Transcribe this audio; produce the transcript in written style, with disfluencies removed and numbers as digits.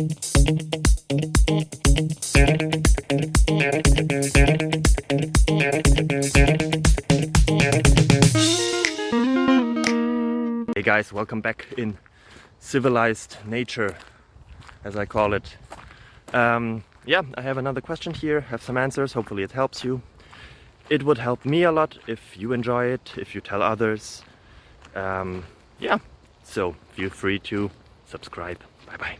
Hey guys, welcome back in civilized nature, as I call it. Yeah, I have another question here, have some answers, hopefully it helps you. It would help me a lot if you enjoy it, if you tell others. Yeah, so feel free to subscribe. Bye bye.